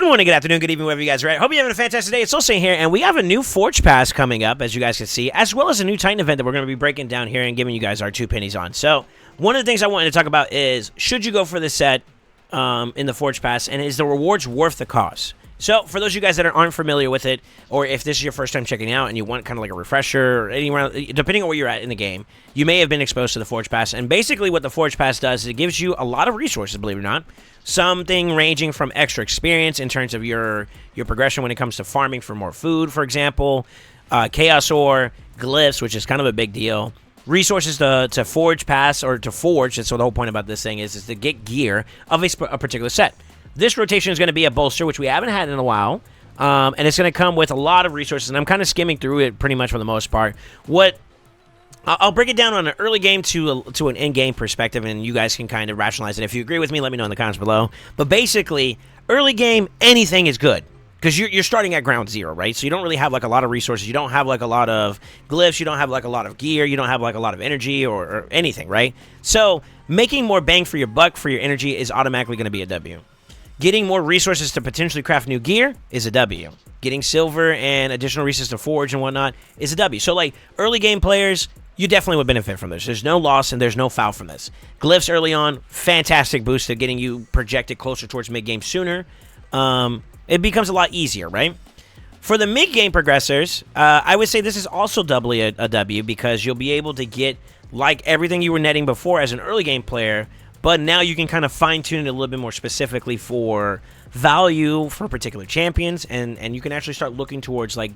Good morning, good afternoon, good evening, wherever you guys are at. Hope you're having a fantastic day. It's SoulSaint here, and we have a new Forge Pass coming up, as you guys can see, as well as a new Titan event that we're going to be breaking down here and giving you guys our 2 pennies on. So, one of the things I wanted to talk about is, should you go for this set in the Forge Pass, and is the rewards worth the cost? So, for those of you guys that aren't familiar with it, or if this is your first time checking it out and you want kind of like a refresher, or anywhere, depending on where you're at in the game, you may have been exposed to the Forge Pass. And basically what the Forge Pass does is it gives you a lot of resources, believe it or not. Something ranging from extra experience in terms of your progression when it comes to farming for more food, for example, Chaos Ore, Glyphs, which is kind of a big deal. Resources to Forge Pass, or to Forge, so the whole point about this thing is to get gear of a particular set. This rotation is going to be a Bolster, which we haven't had in a while, and it's going to come with a lot of resources, and I'm kind of skimming through it pretty much for the most part. I'll break it down on an early game to an in-game perspective, and you guys can kind of rationalize it. If you agree with me, let me know in the comments below. But basically, early game, anything is good, because you're starting at ground zero, right? So you don't really have like a lot of resources. You don't have like a lot of glyphs. You don't have like a lot of gear. You don't have like a lot of energy or anything, right? So making more bang for your buck for your energy is automatically going to be a W. Getting more resources to potentially craft new gear is a W. Getting silver and additional resources to forge and whatnot is a W. So, like, early game players, you definitely would benefit from this. There's no loss and there's no foul from this. Glyphs early on, fantastic boost to getting you projected closer towards mid-game sooner. It becomes a lot easier, right? For the mid-game progressors, I would say this is also doubly a W, because you'll be able to get, like, everything you were netting before as an early game player, but now you can kind of fine-tune it a little bit more specifically for value for particular champions, and you can actually start looking towards like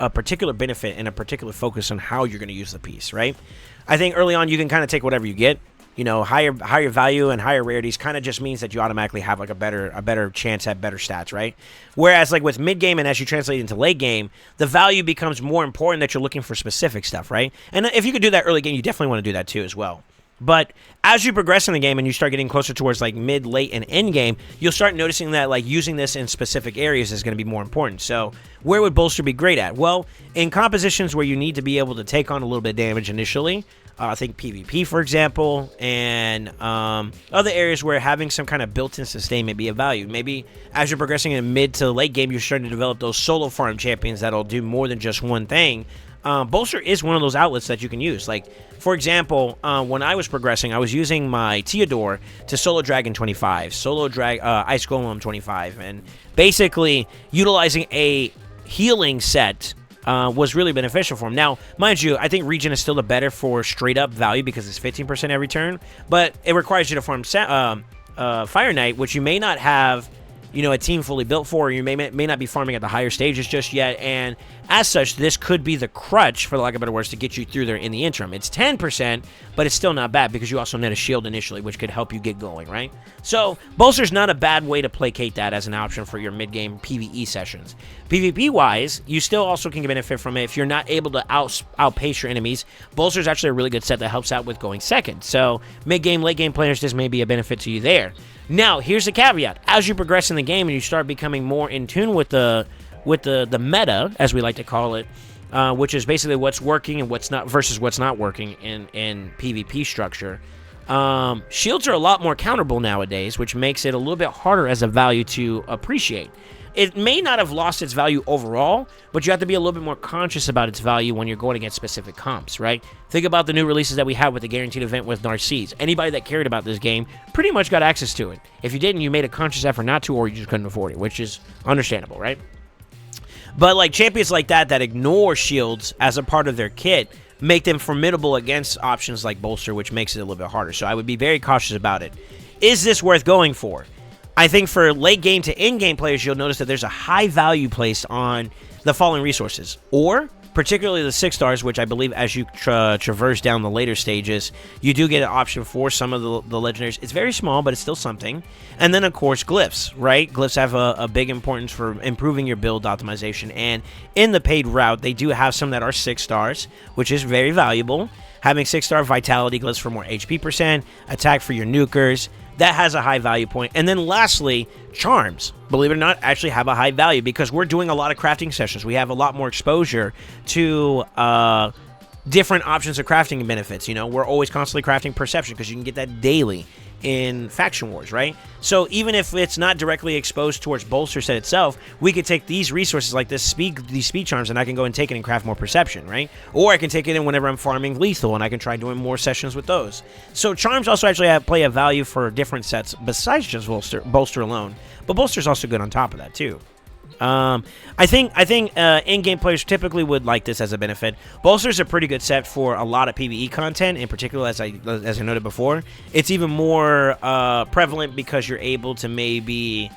a particular benefit and a particular focus on how you're going to use the piece, right? I think early on you can kind of take whatever you get. You know, higher value and higher rarities kind of just means that you automatically have like a better chance at better stats, right? Whereas like with mid-game and as you translate into late game, the value becomes more important that you're looking for specific stuff, right? And if you could do that early game, you definitely want to do that too as well. But as you progress in the game and you start getting closer towards like mid, late, and end game, you'll start noticing that like using this in specific areas is going to be more important. So where would Bolster be great at? Well, in compositions where you need to be able to take on a little bit of damage initially, I think PvP, for example, and other areas where having some kind of built-in sustain may be of value. Maybe as you're progressing in mid to late game, you're starting to develop those solo farm champions that'll do more than just one thing. Bolster is one of those outlets that you can use. Like, for example, when I was progressing, I was using my Theodore to solo Dragon 25, solo drag Ice Golem 25, and basically utilizing a healing set was really beneficial for him. Now, mind you, I think Regen is still the better for straight-up value because it's 15% every turn, but it requires you to farm Fire Knight, which you may not have, you know, a team fully built for, or you may not be farming at the higher stages just yet, and as such, this could be the crutch, for lack of better words, to get you through there in the interim. It's 10%, but it's still not bad because you also net a shield initially, which could help you get going, right? So, Bolster's not a bad way to placate that as an option for your mid-game PvE sessions. PvP-wise, you still also can benefit from it if you're not able to outpace your enemies. Bolster's actually a really good set that helps out with going second. So, mid-game, late-game players, this may be a benefit to you there. Now, here's the caveat. As you progress in the game and you start becoming more in tune with the meta, as we like to call it, which is basically what's working and what's not versus what's not working in PvP structure. Shields are a lot more counterable nowadays, which makes it a little bit harder as a value to appreciate. It may not have lost its value overall, but you have to be a little bit more conscious about its value when you're going against specific comps, right? Think about the new releases that we had with the Guaranteed event with Narcisse. Anybody that cared about this game pretty much got access to it. If you didn't, you made a conscious effort not to, or you just couldn't afford it, which is understandable, right? But like champions like that ignore shields as a part of their kit make them formidable against options like Bolster, which makes it a little bit harder. So I would be very cautious about it. Is this worth going for? I think for late game to end game players, you'll notice that there's a high value placed on the following resources, or particularly the 6 stars, which I believe as you traverse down the later stages, you do get an option for some of the legendaries. It's very small, but it's still something. And then, of course, glyphs, right? Glyphs have a big importance for improving your build optimization. And in the paid route, they do have some that are 6 stars, which is very valuable. Having 6-star vitality glyphs for more HP percent, attack for your nukers, that has a high value point. And then lastly, charms, believe it or not, actually have a high value because we're doing a lot of crafting sessions. We have a lot more exposure to different options of crafting benefits. You know, we're always constantly crafting perception because you can get that daily. in Faction Wars, right? So even if it's not directly exposed towards Bolster set itself, we could take these resources like these speed charms, and I can go and take it and craft more perception, right? Or I can take it in whenever I'm farming lethal, and I can try doing more sessions with those. So charms also actually play a value for different sets besides just Bolster alone. But Bolster's also good on top of that too. I think in-game players typically would like this as a benefit. Bolster's a pretty good set for a lot of PvE content, in particular, as I noted before. It's even more prevalent because you're able to maybe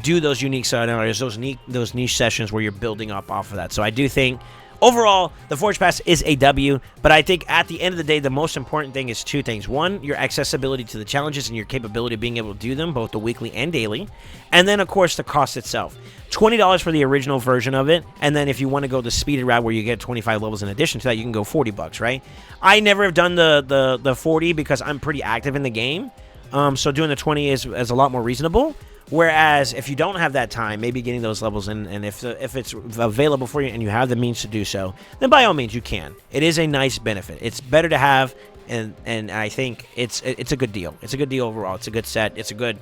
do those unique scenarios, those niche sessions where you're building up off of that. So I do think overall the Forge Pass is a W, but I think at the end of the day, the most important thing is two things. One, your accessibility to the challenges and your capability of being able to do them, both the weekly and daily. And then, of course, the cost itself. $20 for the original version of it, and then if you want to go the speeded route where you get 25 levels in addition to that, you can go $40, right? I never have done the 40 because I'm pretty active in the game, so doing the 20 is a lot more reasonable. Whereas if you don't have that time, maybe getting those levels in, and if it's available for you and you have the means to do so, then by all means you can. It is a nice benefit. It's better to have, and I think it's a good deal. It's a good deal overall. It's a good set. It's a good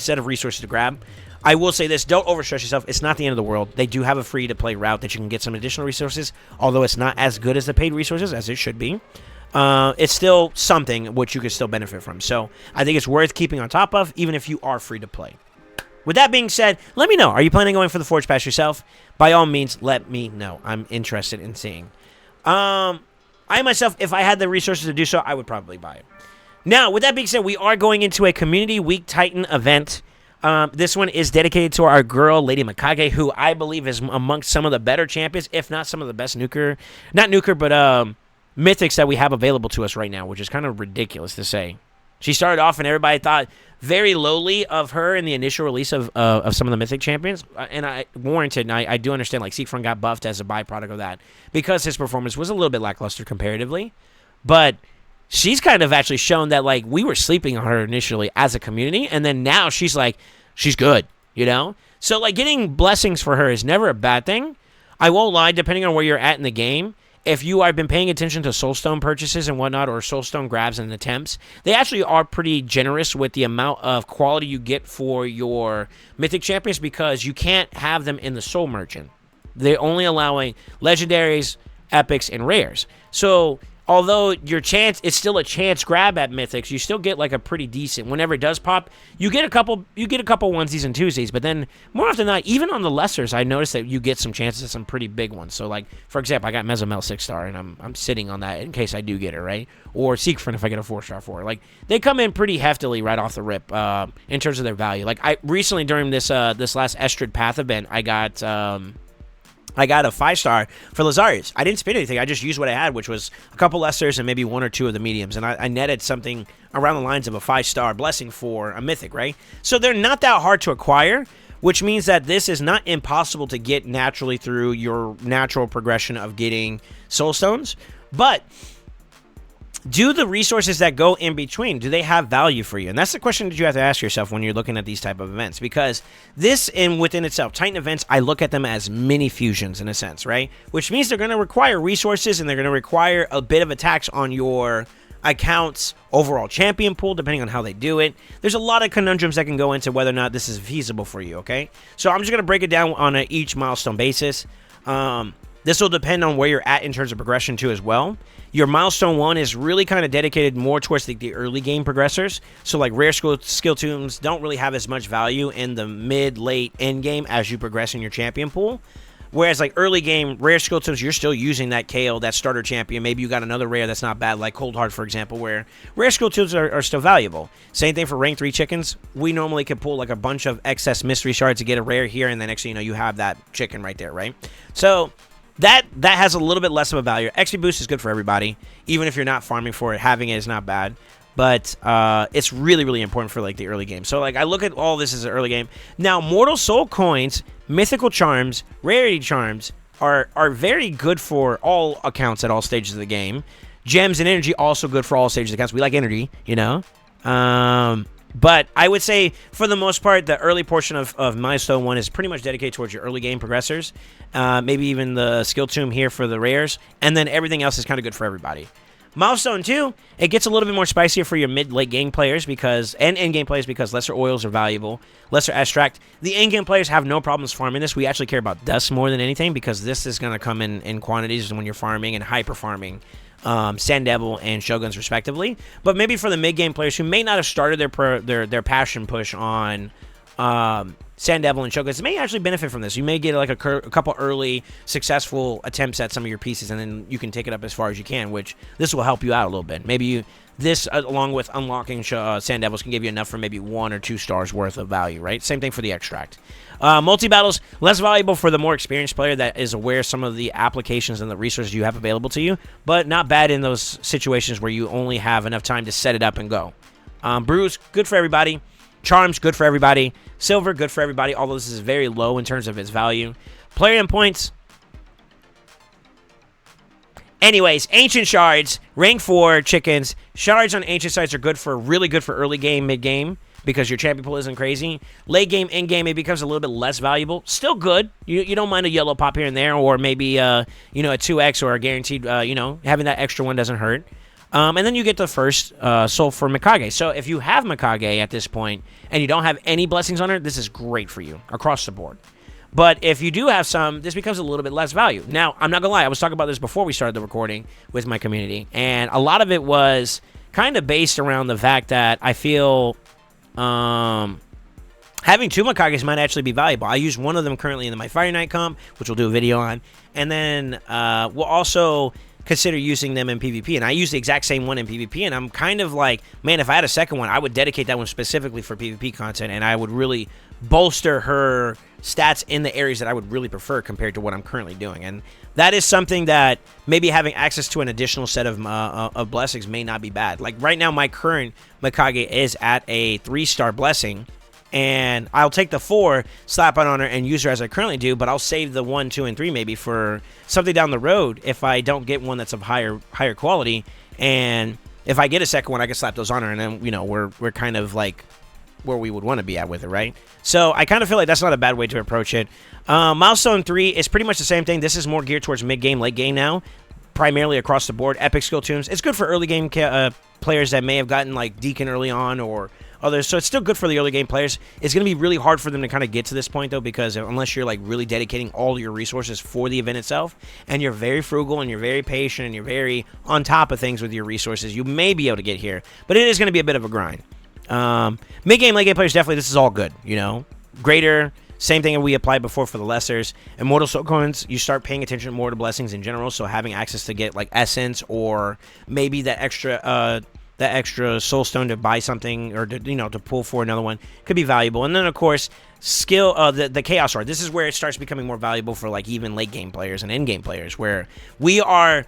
set of resources to grab. I will say this, don't overstress yourself. It's not the end of the world. They do have a free-to-play route that you can get some additional resources, although it's not as good as the paid resources as it should be. It's still something which you can still benefit from. So I think it's worth keeping on top of, even if you are free to play. With that being said, let me know. Are you planning on going for the Forge Pass yourself? By all means, let me know. I'm interested in seeing. I myself, if I had the resources to do so, I would probably buy it. Now, with that being said, we are going into a Community Week Titan event. This one is dedicated to our girl, Lady Mikage, who I believe is amongst some of the better champions, if not some of the best mythics that we have available to us right now, which is kind of ridiculous to say. She started off and everybody thought very lowly of her in the initial release of some of the mythic champions, and I warranted, and I do understand, like, Siegfried got buffed as a byproduct of that because his performance was a little bit lackluster comparatively, but she's kind of actually shown that, like, we were sleeping on her initially as a community, and then now she's like, she's good, you know? So, like, getting blessings for her is never a bad thing. I won't lie, depending on where you're at in the game, if you have been paying attention to Soulstone purchases and whatnot, or Soulstone grabs and attempts, they actually are pretty generous with the amount of quality you get for your mythic champions because you can't have them in the Soul Merchant. They're only allowing legendaries, epics, and rares. So although your chance, it's still a chance grab at mythics, you still get like a pretty decent. Whenever it does pop, you get a couple onesies and twosies, but then more often than not, even on the lessers, I noticed that you get some chances at some pretty big ones. So, like, for example, I got Mezomel 6-star, and I'm sitting on that in case I do get it, right? Or Siegfried if I get a 4-star for it. Like, they come in pretty heftily right off the rip in terms of their value. Like, I recently during this last Estrid Path event, I got a 5-star for Lazarius. I didn't spend anything. I just used what I had, which was a couple lessers and maybe 1 or 2 of the mediums. And I netted something around the lines of a 5-star blessing for a mythic, right? So they're not that hard to acquire, which means that this is not impossible to get naturally through your natural progression of getting soul stones. But do the resources that go in between, do they have value for you? And that's the question that you have to ask yourself when you're looking at these type of events, because this within itself, Titan events, I look at them as mini fusions in a sense, right? Which means they're going to require resources and they're going to require a bit of a tax on your account's overall champion pool, depending on how they do it. There's a lot of conundrums that can go into whether or not this is feasible for you, okay? So I'm just going to break it down on each milestone basis. This will depend on where you're at in terms of progression too as well. Your milestone 1 is really kind of dedicated more towards the early game progressors. So like rare skill tombs don't really have as much value in the mid, late, end game as you progress in your champion pool. Whereas like early game, rare skill tombs, you're still using that Kale, that starter champion. Maybe you got another rare that's not bad, like Cold Heart, for example, where rare skill tombs are still valuable. Same thing for rank 3 chickens. We normally can pull like a bunch of excess mystery shards to get a rare here, and then next thing you know, you have that chicken right there, right? So that has a little bit less of a value. XP boost is good for everybody. Even if you're not farming for it, having it is not bad. But it's really, really important for like the early game. So like I look at all this as an early game. Now, Mortal Soul coins, mythical charms, rarity charms are very good for all accounts at all stages of the game. Gems and energy also good for all stages of the accounts. We like energy, you know. But I would say, for the most part, the early portion of Milestone 1 is pretty much dedicated towards your early game progressors. Maybe even the Skill Tomb here for the rares. And then everything else is kind of good for everybody. Milestone 2, it gets a little bit more spicier for your mid-late game players and end-game players because lesser oils are valuable, lesser extract. The end-game players have no problems farming this. We actually care about dust more than anything because this is going to come in quantities when you're farming and hyper-farming Sand Devil and Shoguns respectively. But maybe for the mid-game players who may not have started their passion push on Sand Devil and Shoguns may actually benefit from this. You may get like a couple early successful attempts at some of your pieces, and then you can take it up as far as you can, which this will help you out a little bit. Maybe this, along with unlocking Sand Devils, can give you enough for maybe 1 or 2 stars worth of value, right? Same thing for the extract. Multi-battles, less valuable for the more experienced player that is aware of some of the applications and the resources you have available to you, but not bad in those situations where you only have enough time to set it up and go. Brews, good for everybody. Charms, good for everybody. Silver, good for everybody, although this is very low in terms of its value. Player endpoints. Anyways, Ancient Shards, rank 4 chickens. Shards on Ancient Sites are really good for early game, mid game, because your champion pool isn't crazy. Late game, end game, it becomes a little bit less valuable. Still good. You don't mind a yellow pop here and there, or maybe a 2x or a guaranteed. Having that extra one doesn't hurt. And then you get the first soul for Mikage. So if you have Mikage at this point and you don't have any blessings on her, this is great for you across the board. But if you do have some, this becomes a little bit less value. Now, I'm not going to lie. I was talking about this before we started the recording with my community. And a lot of it was kind of based around the fact that I feel having 2 Mikages might actually be valuable. I use one of them currently in my Fire Knight comp, which we'll do a video on. And then we'll also consider using them in PvP. And I use the exact same one in PvP. And I'm kind of like, man, if I had a second one, I would dedicate that one specifically for PvP content. And I would really bolster her stats in the areas that I would really prefer compared to what I'm currently doing. And that is something that maybe having access to an additional set of blessings may not be bad. Like right now, my current Mikage is at a 3-star blessing. And I'll take the 4, slap it on her, and use her as I currently do, but I'll save the 1, 2, and 3 maybe for something down the road if I don't get one that's of higher quality. And if I get a second one, I can slap those on her, and then, we're kind of like where we would want to be at with it, right? So I kind of feel like that's not a bad way to approach it. Milestone 3 is pretty much the same thing. This is more geared towards mid-game, late game now, primarily across the board. Epic skill tunes. It's good for early game players that may have gotten like Deacon early on or others, so it's still good for the early game players. It's going to be really hard for them to kind of get to this point, though, because unless you're like really dedicating all your resources for the event itself, and you're very frugal, and you're very patient, and you're very on top of things with your resources, you may be able to get here, but it is going to be a bit of a grind. Mid-game, late-game players, definitely, this is all good, Greater, same thing that we applied before for the lessers. Immortal Soul Coins, you start paying attention more to blessings in general, so having access to get, like, Essence, or maybe that extra soul stone to buy something or to pull for another one could be valuable. And then of course skill the chaos sword. This is where it starts becoming more valuable for like even late game players and end game players, where we are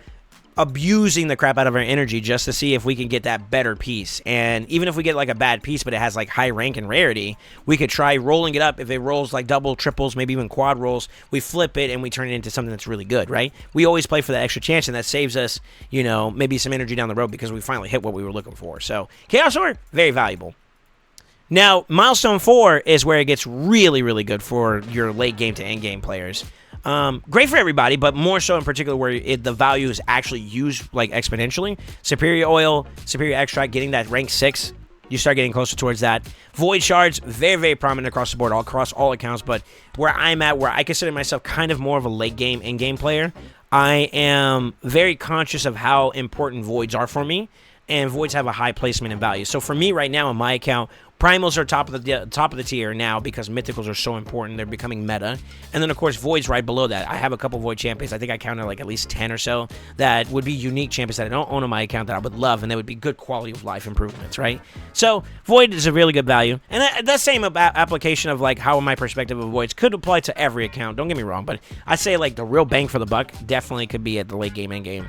abusing the crap out of our energy just to see if we can get that better piece. And even if we get like a bad piece but it has like high rank and rarity, we could try rolling it up. If it rolls like double, triples, maybe even quad rolls, we flip it and we turn it into something that's really good, right? We always play for that extra chance, and that saves us maybe some energy down the road because we finally hit what we were looking for. So Chaos Sword, very valuable. Now Milestone 4 is where it gets really, really good for your late game to end game players. Great for everybody, but more so in particular where the value is actually used like exponentially. Superior oil, superior extract, getting that rank 6, you start getting closer towards that. Void shards, very, very prominent across the board, across all accounts, but where I'm at, where I consider myself kind of more of a late game, end game player, I am very conscious of how important voids are for me, and voids have a high placement and value. So for me right now on my account, primals are top of the tier now because mythicals are so important. They're becoming meta. And then, of course, voids right below that. I have a couple void champions. I think I counted like at least 10 or so that would be unique champions that I don't own on my account that I would love, and they would be good quality of life improvements, right? So void is a really good value. And that same application of like how my perspective of voids could apply to every account. Don't get me wrong, but I'd say like the real bang for the buck definitely could be at the late game, end game.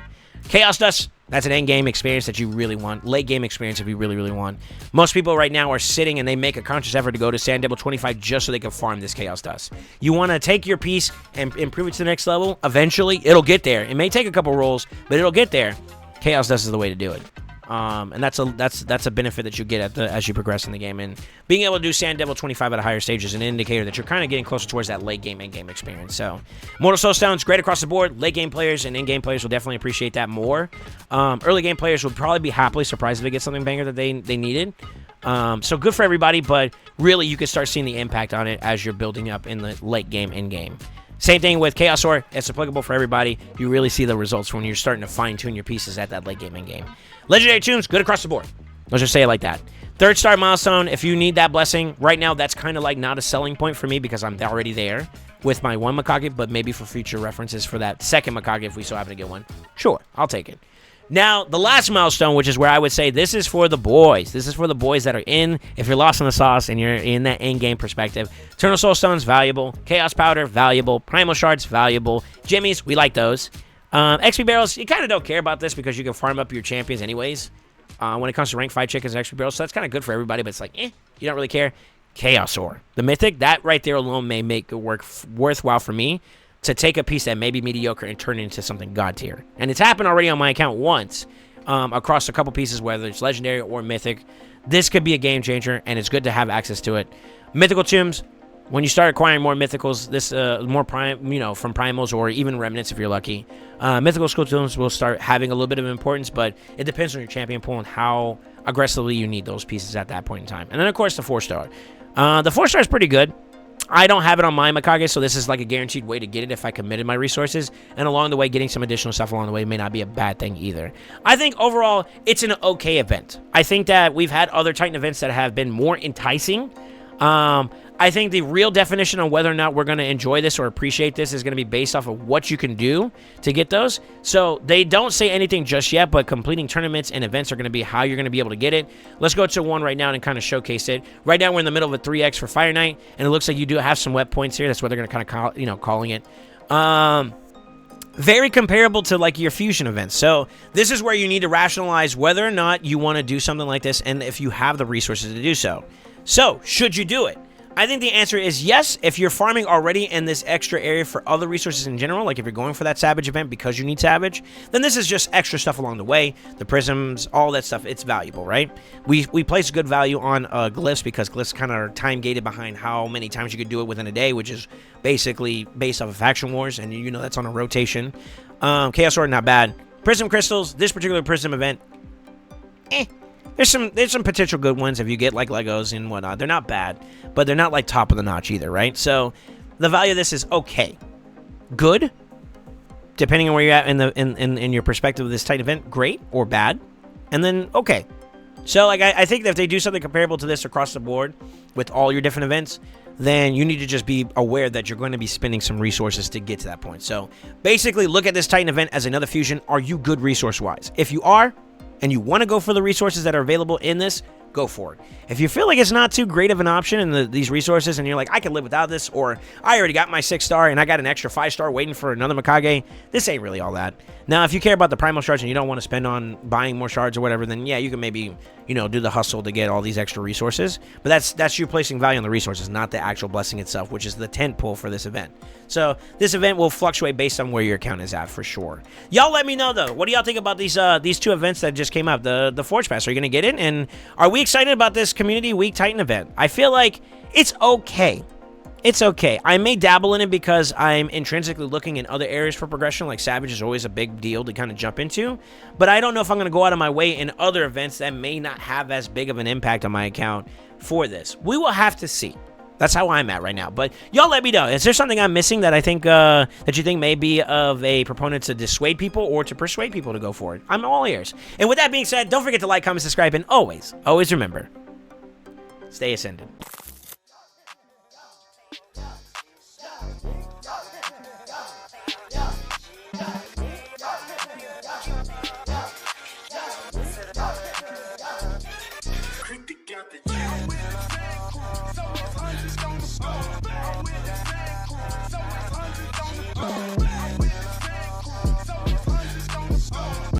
Chaos Dust, that's an end-game experience that you really want. Late-game experience if you really, really want. Most people right now are sitting and they make a conscious effort to go to Sand Devil 25 just so they can farm this Chaos Dust. You want to take your piece and improve it to the next level. Eventually, it'll get there. It may take a couple rolls, but it'll get there. Chaos Dust is the way to do it. And that's a benefit that you get as you progress in the game. And being able to do Sand Devil 25 at a higher stage is an indicator that you're kind of getting closer towards that late game in-game experience. So Mortal Soul Stone's great across the board. Late game players and in-game players will definitely appreciate that more. Early game players would probably be happily surprised if they get something banger that they needed. So good for everybody, but really you can start seeing the impact on it as you're building up in the late game in-game. Same thing with Chaos Ore. It's applicable for everybody. You really see the results when you're starting to fine-tune your pieces at that late game in-game. Legendary Tombs, good across the board. Let's just say it like that. 3rd star milestone, if you need that blessing, right now that's kind of like not a selling point for me because I'm already there with my 1 Mikage, but maybe for future references for that 2nd Mikage if we so happen to get one. Sure, I'll take it. Now, the last milestone, which is where I would say this is for the boys. This is for the boys that are in, if you're lost in the sauce and you're in that in-game perspective. Eternal Soul Stones, valuable. Chaos Powder, valuable. Primal Shards, valuable. Jimmies, we like those. XP Barrels, you kind of don't care about this because you can farm up your champions anyways. When it comes to rank 5 chickens and XP Barrels, so that's kind of good for everybody, but it's like, you don't really care. Chaos Ore. The Mythic, that right there alone may make it work worthwhile for me to take a piece that may be mediocre and turn it into something god tier. And it's happened already on my account once across a couple pieces, whether it's legendary or mythic. This could be a game changer, and it's good to have access to it. Mythical Tombs, when you start acquiring more mythicals, this more prime, from primals or even remnants if you're lucky, mythical school tombs will start having a little bit of importance, but it depends on your champion pool and how aggressively you need those pieces at that point in time. And then, of course, the 4-star. The 4-star is pretty good. I don't have it on my Mikage, so this is like a guaranteed way to get it if I committed my resources. And along the way, getting some additional stuff along the way may not be a bad thing either. I think overall, it's an okay event. I think that we've had other Titan events that have been more enticing. I think the real definition on whether or not we're going to enjoy this or appreciate this is going to be based off of what you can do to get those. So they don't say anything just yet, but completing tournaments and events are going to be how you're going to be able to get it. Let's go to one right now and kind of showcase it. Right now we're in the middle of a 3x for Fire Knight, and it looks like you do have some web points here. That's what they're going to kind of calling it. Very comparable to like your fusion events. So this is where you need to rationalize whether or not you want to do something like this and if you have the resources to do so. So should you do it? I think the answer is yes. If you're farming already in this extra area for other resources in general, like if you're going for that Savage event because you need Savage, then this is just extra stuff along the way. The prisms, all that stuff, it's valuable, right? We place good value on glyphs because glyphs kind of are time-gated behind how many times you could do it within a day, which is basically based off of Faction Wars, and you know that's on a rotation. Chaos Sword, not bad. Prism Crystals, this particular Prism event, There's some potential good ones if you get like Legos and whatnot. They're not bad, but they're not like top of the notch either, right? So the value of this is okay, good, depending on where you're at in your perspective of this Titan event. Great or bad, and then okay. So like I think that if they do something comparable to this across the board with all your different events, then you need to just be aware that you're going to be spending some resources to get to that point. So basically, look at this Titan event as another fusion. Are you good resource-wise? If you are, and you want to go for the resources that are available in this, go for it. If you feel like it's not too great of an option in these resources and you're like, I can live without this, or I already got my 6-star and I got an extra 5-star waiting for another Mikage, this ain't really all that. Now, if you care about the primal shards and you don't want to spend on buying more shards or whatever, then yeah, you can maybe, do the hustle to get all these extra resources. But that's you placing value on the resources, not the actual blessing itself, which is the tent pole for this event. So this event will fluctuate based on where your account is at for sure. Y'all let me know though. What do y'all think about these two events that just came out? The Forge Pass. Are you gonna get it? And are we excited about this Community Week Titan event? I feel like it's okay. It's okay. I may dabble in it because I'm intrinsically looking in other areas for progression, like Savage is always a big deal to kind of jump into, but I don't know if I'm going to go out of my way in other events that may not have as big of an impact on my account for this. We will have to see. That's how I'm at right now. But y'all let me know. Is there something I'm missing that I think that you think may be of a proponent to dissuade people or to persuade people to go for it? I'm all ears. And with that being said, don't forget to like, comment, subscribe, and always remember, stay ascended.